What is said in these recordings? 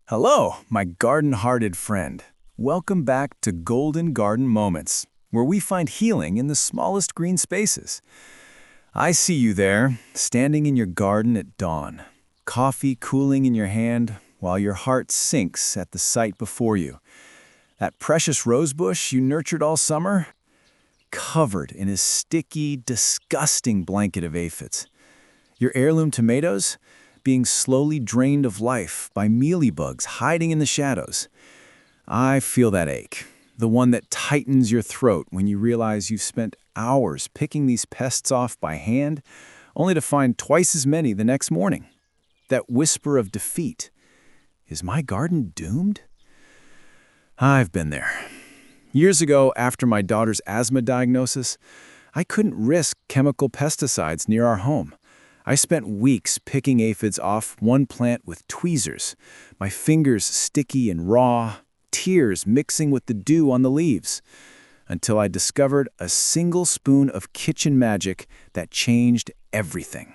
Hello, my garden-hearted friend. Welcome back to Golden Garden Moments, where we find healing in the smallest green spaces. I see you there, standing in your garden at dawn, coffee cooling in your hand while your heart sinks at the sight before you. That precious rosebush you nurtured all summer, covered in a sticky, disgusting blanket of aphids. Your heirloom tomatoes, being slowly drained of life by mealybugs hiding in the shadows. I feel that ache, the one that tightens your throat when you realize you've spent hours picking these pests off by hand, only to find twice as many the next morning. That whisper of defeat. Is my garden doomed? I've been there. Years ago, after my daughter's asthma diagnosis, I couldn't risk chemical pesticides near our home. I spent weeks picking aphids off one plant with tweezers, my fingers sticky and raw, tears mixing with the dew on the leaves, until I discovered a single spoon of kitchen magic that changed everything.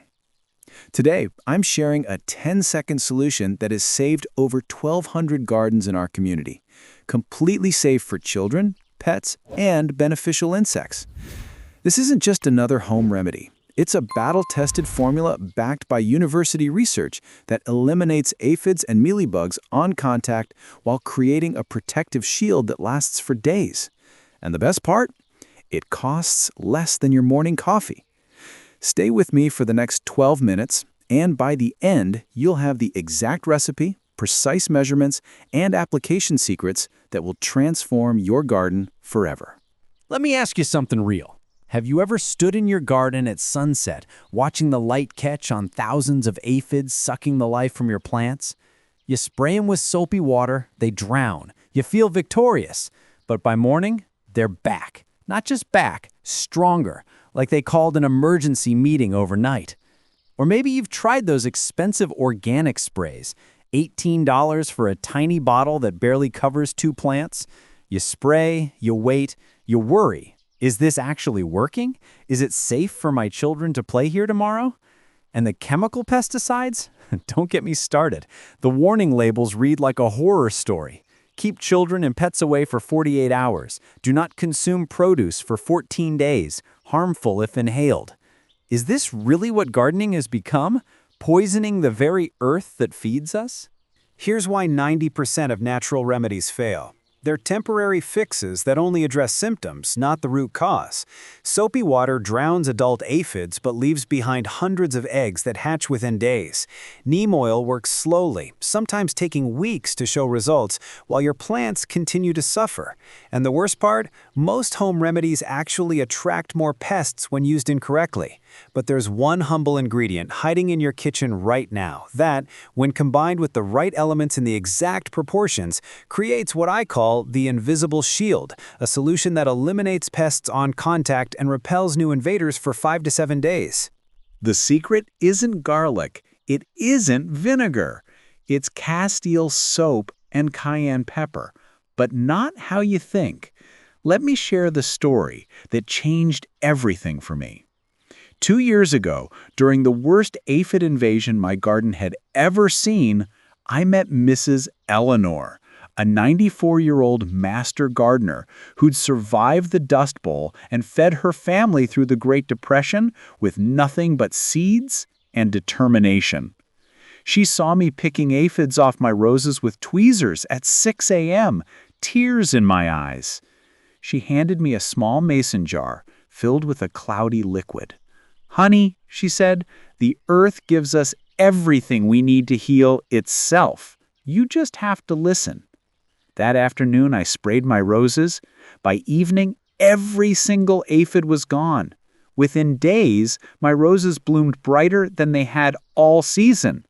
Today, I'm sharing a 10-second solution that has saved over 1,200 gardens in our community, completely safe for children, pets, and beneficial insects. This isn't just another home remedy. It's a battle-tested formula backed by university research that eliminates aphids and mealybugs on contact while creating a protective shield that lasts for days. And the best part? It costs less than your morning coffee. Stay with me for the next 12 minutes, and by the end, you'll have the exact recipe, precise measurements, and application secrets that will transform your garden forever. Let me ask you something real. Have you ever stood in your garden at sunset, watching the light catch on thousands of aphids sucking the life from your plants? You spray them with soapy water, they drown. You feel victorious. But by morning, they're back. Not just back, stronger, like they called an emergency meeting overnight. Or maybe you've tried those expensive organic sprays, $18 for a tiny bottle that barely covers 2 plants. You spray, you wait, you worry. Is this actually working? Is it safe for my children to play here tomorrow? And the chemical pesticides? Don't get me started. The warning labels read like a horror story. Keep children and pets away for 48 hours. Do not consume produce for 14 days. Harmful if inhaled. Is this really what gardening has become? Poisoning the very earth that feeds us? Here's why 90% of natural remedies fail. They're temporary fixes that only address symptoms, not the root cause. Soapy water drowns adult aphids but leaves behind hundreds of eggs that hatch within days. Neem oil works slowly, sometimes taking weeks to show results, while your plants continue to suffer. And the worst part? Most home remedies actually attract more pests when used incorrectly. But there's one humble ingredient hiding in your kitchen right now that, when combined with the right elements in the exact proportions, creates what I call the invisible shield, a solution that eliminates pests on contact and repels new invaders for 5 to 7 days. The secret isn't garlic. It isn't vinegar. It's castile soap and cayenne pepper, but not how you think. Let me share the story that changed everything for me. 2 years ago, during the worst aphid invasion my garden had ever seen, I met Mrs. Eleanor, a 94-year-old master gardener who'd survived the Dust Bowl and fed her family through the Great Depression with nothing but seeds and determination. She saw me picking aphids off my roses with tweezers at 6 a.m., tears in my eyes. She handed me a small mason jar filled with a cloudy liquid. "Honey," she said, "the earth gives us everything we need to heal itself. You just have to listen." That afternoon, I sprayed my roses. By evening, every single aphid was gone. Within days, my roses bloomed brighter than they had all season.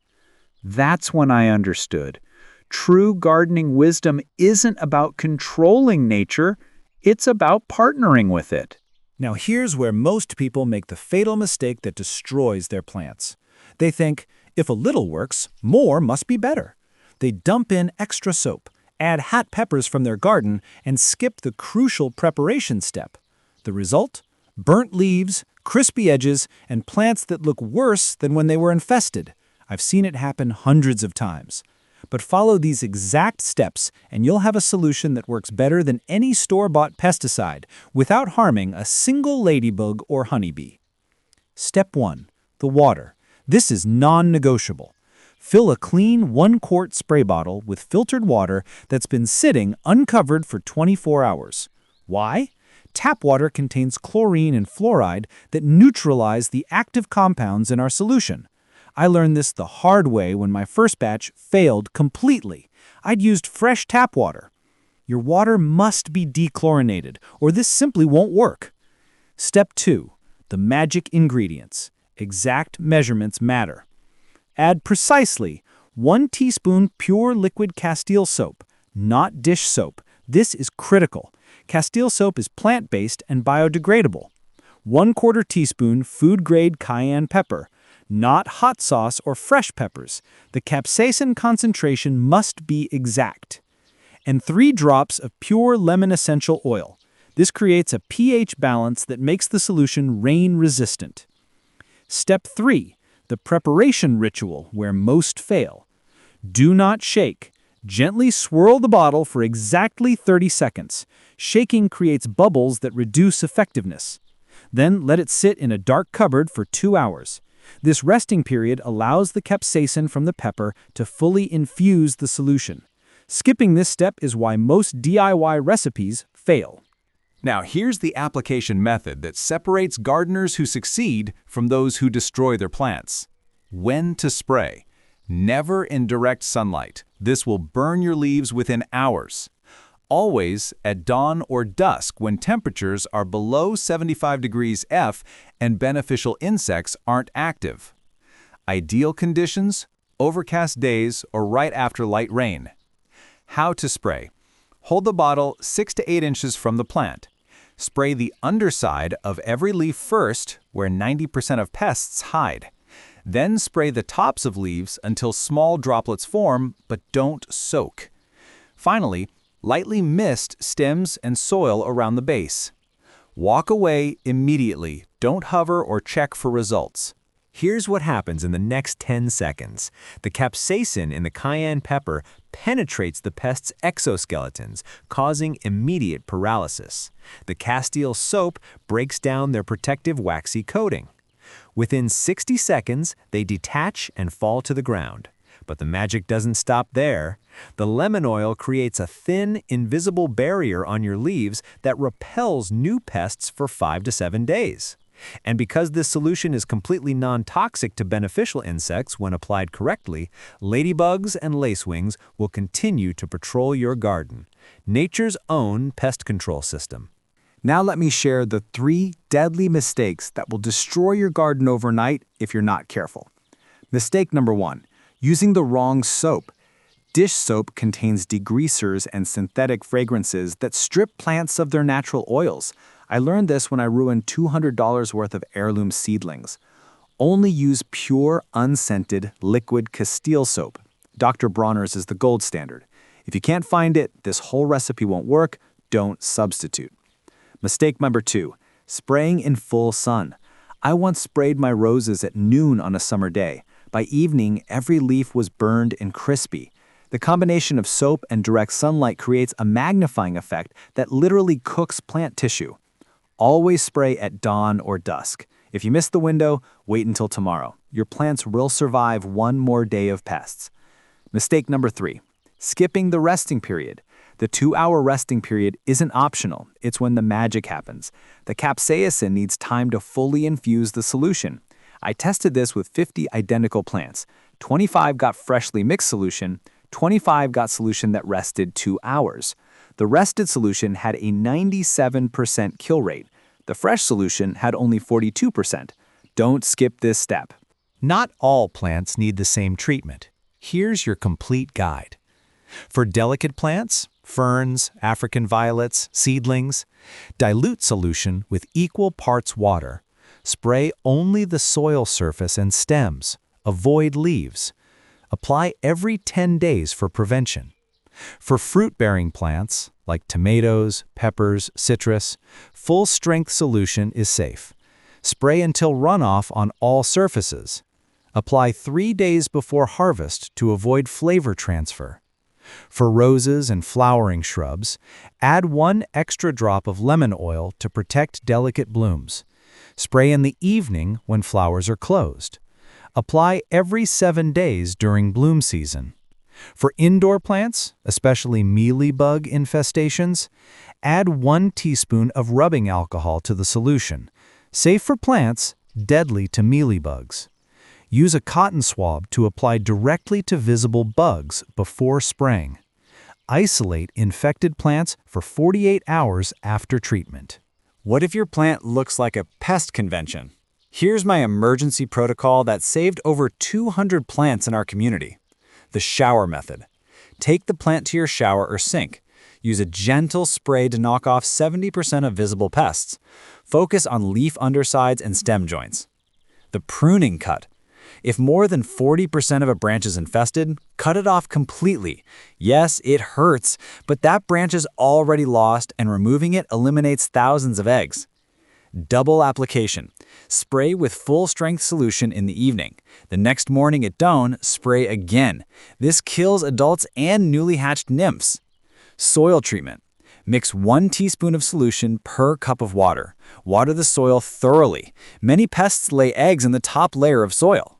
That's when I understood. True gardening wisdom isn't about controlling nature. It's about partnering with it. Now here's where most people make the fatal mistake that destroys their plants. They think, if a little works, more must be better. They dump in extra soap, add hot peppers from their garden, and skip the crucial preparation step. The result? Burnt leaves, crispy edges, and plants that look worse than when they were infested. I've seen it happen hundreds of times. But follow these exact steps and you'll have a solution that works better than any store-bought pesticide without harming a single ladybug or honeybee. Step 1. The water. This is non-negotiable. Fill a clean 1-quart spray bottle with filtered water that's been sitting uncovered for 24 hours. Why? Tap water contains chlorine and fluoride that neutralize the active compounds in our solution. I learned this the hard way when my first batch failed completely. I'd used fresh tap water. Your water must be dechlorinated, or this simply won't work. Step 2. The magic ingredients. Exact measurements matter. Add precisely 1 teaspoon pure liquid castile soap, not dish soap. This is critical. Castile soap is plant-based and biodegradable. 1/4 teaspoon food-grade cayenne pepper, not hot sauce or fresh peppers. The capsaicin concentration must be exact. And 3 drops of pure lemon essential oil. This creates a pH balance that makes the solution rain-resistant. Step 3. The preparation ritual where most fail. Do not shake. Gently swirl the bottle for exactly 30 seconds. Shaking creates bubbles that reduce effectiveness. Then let it sit in a dark cupboard for 2 hours. This resting period allows the capsaicin from the pepper to fully infuse the solution. Skipping this step is why most DIY recipes fail. Now here's the application method that separates gardeners who succeed from those who destroy their plants. When to spray. Never in direct sunlight. This will burn your leaves within hours. Always at dawn or dusk when temperatures are below 75 degrees F and beneficial insects aren't active. Ideal conditions, overcast days or right after light rain. How to spray. Hold the bottle 6 to 8 inches from the plant. Spray the underside of every leaf first, where 90% of pests hide. Then spray the tops of leaves until small droplets form, but don't soak. Finally, lightly mist stems and soil around the base. Walk away immediately. Don't hover or check for results. Here's what happens in the next 10 seconds. The capsaicin in the cayenne pepper penetrates the pest's exoskeletons, causing immediate paralysis. The castile soap breaks down their protective waxy coating. Within 60 seconds, they detach and fall to the ground. But the magic doesn't stop there. The lemon oil creates a thin, invisible barrier on your leaves that repels new pests for 5 to 7 days. And because this solution is completely non-toxic to beneficial insects when applied correctly, ladybugs and lacewings will continue to patrol your garden. Nature's own pest control system. Now let me share the 3 deadly mistakes that will destroy your garden overnight if you're not careful. Mistake number 1, using the wrong soap. Dish soap contains degreasers and synthetic fragrances that strip plants of their natural oils. I learned this when I ruined $200 worth of heirloom seedlings. Only use pure, unscented, liquid castile soap. Dr. Bronner's is the gold standard. If you can't find it, this whole recipe won't work. Don't substitute. Mistake number 2, spraying in full sun. I once sprayed my roses at noon on a summer day. By evening, every leaf was burned and crispy. The combination of soap and direct sunlight creates a magnifying effect that literally cooks plant tissue. Always spray at dawn or dusk. If you miss the window, wait until tomorrow. Your plants will survive one more day of pests. Mistake number 3, skipping the resting period. The 2-hour resting period isn't optional. It's when the magic happens. The capsaicin needs time to fully infuse the solution. I tested this with 50 identical plants. 25 got freshly mixed solution, 25 got solution that rested 2 hours. The rested solution had a 97% kill rate. The fresh solution had only 42%. Don't skip this step. Not all plants need the same treatment. Here's your complete guide. For delicate plants, ferns, African violets, seedlings, dilute solution with equal parts water. Spray only the soil surface and stems. Avoid leaves. Apply every 10 days for prevention. For fruit-bearing plants, like tomatoes, peppers, citrus, full-strength solution is safe. Spray until runoff on all surfaces. Apply 3 days before harvest to avoid flavor transfer. For roses and flowering shrubs, add 1 extra drop of lemon oil to protect delicate blooms. Spray in the evening when flowers are closed. Apply every 7 days during bloom season. For indoor plants, especially mealybug infestations, add 1 teaspoon of rubbing alcohol to the solution. Safe for plants, deadly to mealybugs. Use a cotton swab to apply directly to visible bugs before spraying. Isolate infected plants for 48 hours after treatment. What if your plant looks like a pest convention? Here's my emergency protocol that saved over 200 plants in our community. The shower method. Take the plant to your shower or sink. Use a gentle spray to knock off 70% of visible pests. Focus on leaf undersides and stem joints. The pruning cut. If more than 40% of a branch is infested, cut it off completely. Yes, it hurts, but that branch is already lost and removing it eliminates thousands of eggs. Double application. Spray with full-strength solution in the evening. The next morning at dawn, spray again. This kills adults and newly hatched nymphs. Soil treatment. Mix 1 teaspoon of solution per cup of water. Water the soil thoroughly. Many pests lay eggs in the top layer of soil.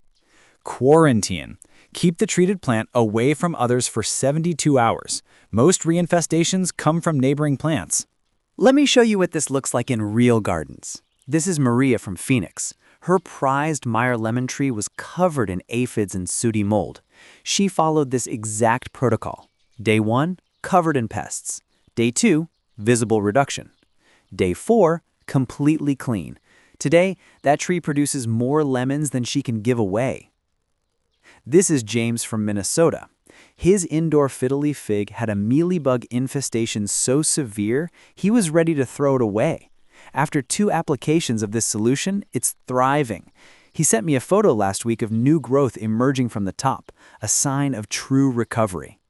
Quarantine. Keep the treated plant away from others for 72 hours. Most reinfestations come from neighboring plants. Let me show you what this looks like in real gardens. This is Maria from Phoenix. Her prized Meyer lemon tree was covered in aphids and sooty mold. She followed this exact protocol. Day 1, covered in pests. Day 2, visible reduction. Day 4, completely clean. Today, that tree produces more lemons than she can give away. This is James from Minnesota. His indoor fiddly fig had a mealybug infestation so severe, he was ready to throw it away. After 2 applications of this solution, it's thriving. He sent me a photo last week of new growth emerging from the top, a sign of true recovery.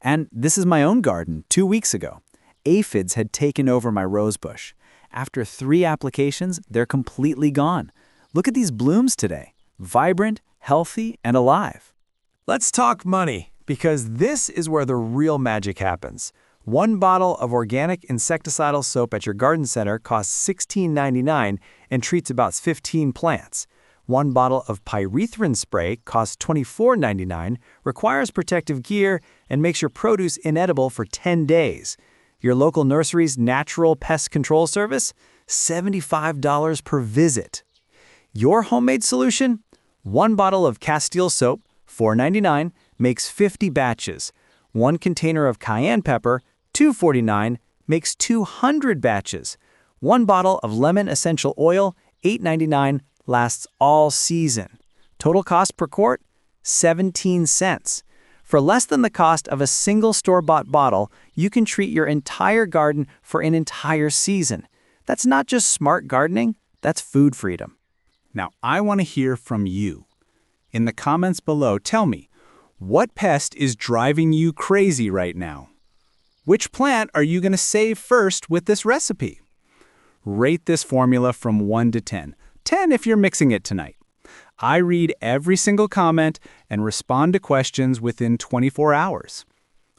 And this is my own garden 2 weeks ago. Aphids had taken over my rose bush. After 3 applications, they're completely gone. Look at these blooms today. Vibrant, healthy, and alive. Let's talk money, because this is where the real magic happens. 1 bottle of organic insecticidal soap at your garden center costs $16.99 and treats about 15 plants. 1 bottle of pyrethrin spray costs $24.99, requires protective gear, and makes your produce inedible for 10 days. Your local nursery's natural pest control service? $75 per visit. Your homemade solution? 1 bottle of castile soap, $4.99, makes 50 batches. 1 container of cayenne pepper, $2.49, makes 200 batches. 1 bottle of lemon essential oil, $8.99, lasts all season. Total cost per quart? 17 cents. For less than the cost of a single store-bought bottle, you can treat your entire garden for an entire season. That's not just smart gardening, that's food freedom. Now, I want to hear from you. In the comments below, tell me, what pest is driving you crazy right now? Which plant are you going to save first with this recipe? Rate this formula from 1 to 10. 10 if you're mixing it tonight. I read every single comment and respond to questions within 24 hours.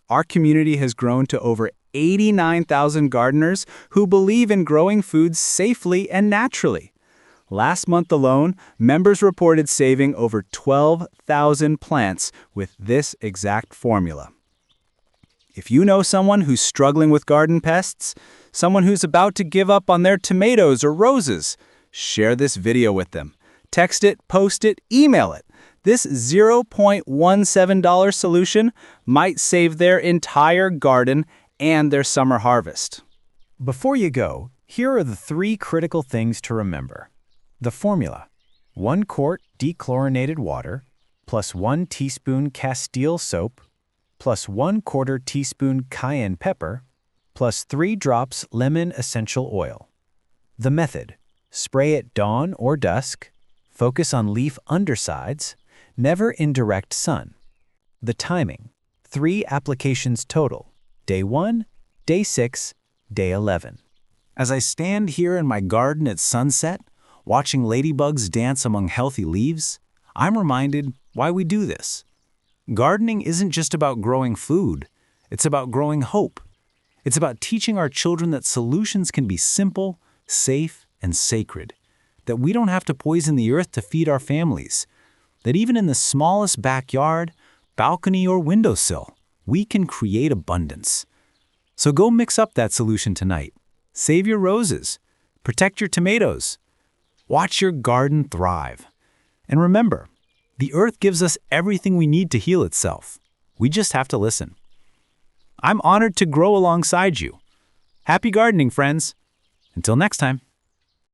Our community has grown to over 89,000 gardeners who believe in growing foods safely and naturally. Last month alone, members reported saving over 12,000 plants with this exact formula. If you know someone who's struggling with garden pests, someone who's about to give up on their tomatoes or roses, share this video with them. Text it, post it, email it. This $0.17 solution might save their entire garden and their summer harvest. Before you go, here are the 3 critical things to remember. The formula: 1 quart dechlorinated water, plus 1 teaspoon castile soap, plus 1/4 teaspoon cayenne pepper, plus 3 drops lemon essential oil. The method: spray at dawn or dusk, focus on leaf undersides, never in direct sun. The timing: 3 applications total, day 1, day 6, day 11. As I stand here in my garden at sunset, watching ladybugs dance among healthy leaves, I'm reminded why we do this. Gardening isn't just about growing food, it's about growing hope. It's about teaching our children that solutions can be simple, safe, and sacred, that we don't have to poison the earth to feed our families, that even in the smallest backyard, balcony, or windowsill, we can create abundance. So go mix up that solution tonight. Save your roses, protect your tomatoes, watch your garden thrive. And remember, the earth gives us everything we need to heal itself. We just have to listen. I'm honored to grow alongside you. Happy gardening, friends. Until next time.